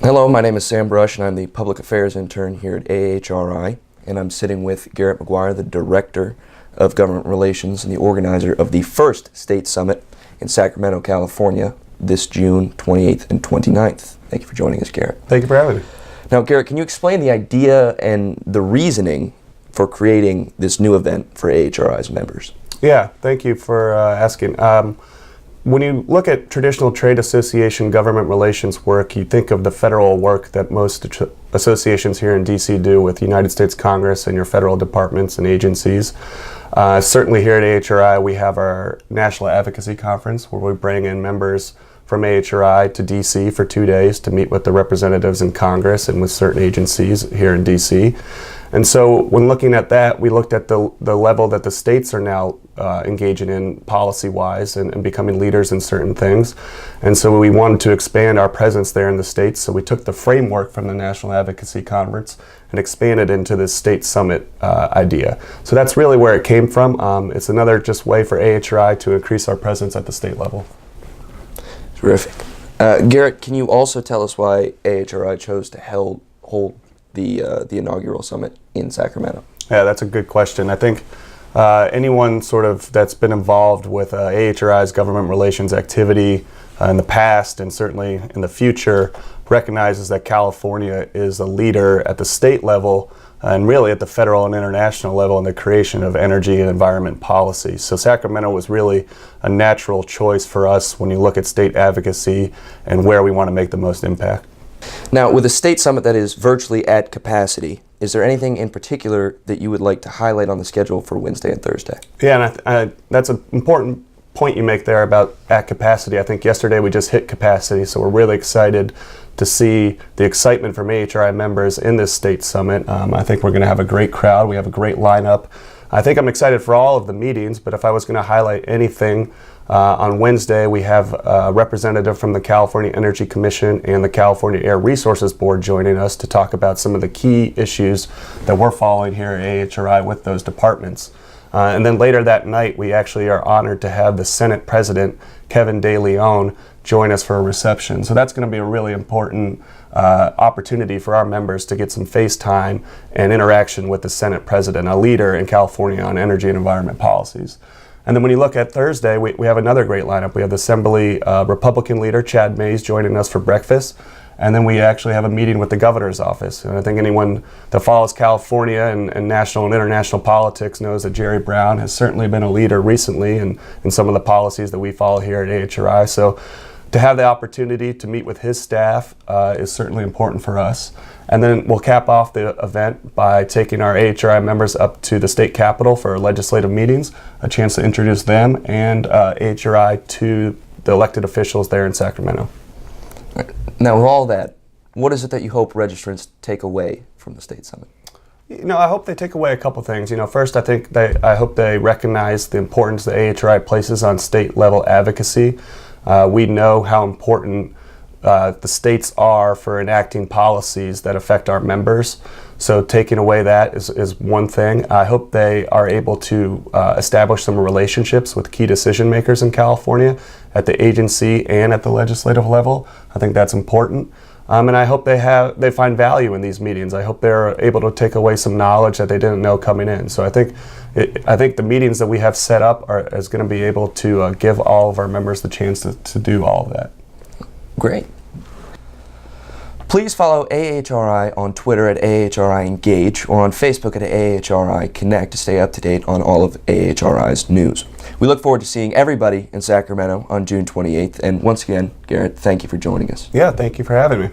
Hello, my name is Sam Brush, and I'm the Public Affairs Intern here at AHRI, and I'm sitting with Garrett McGuire, the Director of Government Relations and the organizer of the first State Summit in Sacramento, California, this June 28th and 29th. Thank you for joining us, Garrett. Thank you for having me. Now, Garrett, can you explain the idea and the reasoning for creating this new event for AHRI's members? Yeah, thank you for asking. When you look at traditional trade association government relations work, you think of the federal work that most associations here in DC do with the United States Congress and your federal departments and agencies. Certainly here at AHRI, we have our National Advocacy Conference where we bring in members from AHRI to DC for 2 days to meet with the representatives in Congress and with certain agencies here in DC. And so when looking at that, we looked at the level that the states are now engaging in policy-wise and becoming leaders in certain things. And so we wanted to expand our presence there in the states. So we took the framework from the National Advocacy Conference and expanded into this state summit idea. So that's really where it came from. It's another just way for AHRI to increase our presence at the state level. Terrific. Garrett, can you also tell us why AHRI chose to hold the inaugural summit in Sacramento? Yeah, that's a good question. I think anyone sort of that's been involved with AHRI's government relations activity in the past and certainly in the future recognizes that California is a leader at the state level and really at the federal and international level in the creation of energy and environment policy. So Sacramento was really a natural choice for us when you look at state advocacy and where we want to make the most impact. Now, with a state summit that is virtually at capacity, is there anything in particular that you would like to highlight on the schedule for Wednesday and Thursday? Yeah, and that's an important point you make there about at capacity. I think yesterday we just hit capacity, so we're really excited to see the excitement from AHRI members in this state summit. I think we're going to have a great crowd. We have a great lineup. I think I'm excited for all of the meetings, but if I was going to highlight anything, on Wednesday, we have a representative from the California Energy Commission and the California Air Resources Board joining us to talk about some of the key issues that we're following here at AHRI with those departments. And then later that night, we actually are honored to have the Senate President, Kevin De Leon, join us for a reception. So that's going to be a really important opportunity for our members to get some face time and interaction with the Senate President, a leader in California on energy and environment policies. And then when you look at Thursday, we have another great lineup. We have the Assembly Republican leader, Chad Mays, joining us for breakfast. And then we actually have a meeting with the governor's office. And I think anyone that follows California and national and international politics knows that Jerry Brown has certainly been a leader recently in some of the policies that we follow here at AHRI. So to have the opportunity to meet with his staff is certainly important for us. And then we'll cap off the event by taking our AHRI members up to the state capitol for legislative meetings, a chance to introduce them and AHRI to the elected officials there in Sacramento. Now, with all that, what is it that you hope registrants take away from the state summit? I hope they take away a couple things. First, I hope they recognize the importance that AHRI places on state level advocacy. We know how important the states are for enacting policies that affect our members. So taking away that is one thing. I hope they are able to establish some relationships with key decision makers in California at the agency and at the legislative level. I think that's important. And I hope they find value in these meetings. I hope they're able to take away some knowledge that they didn't know coming in. So I think the meetings that we have set up is going to be able to give all of our members the chance to do all of that. Great. Please follow AHRI on Twitter at AHRI Engage or on Facebook at AHRI Connect to stay up to date on all of AHRI's news. We look forward to seeing everybody in Sacramento on June 28th. And once again, Garrett, thank you for joining us. Yeah, thank you for having me.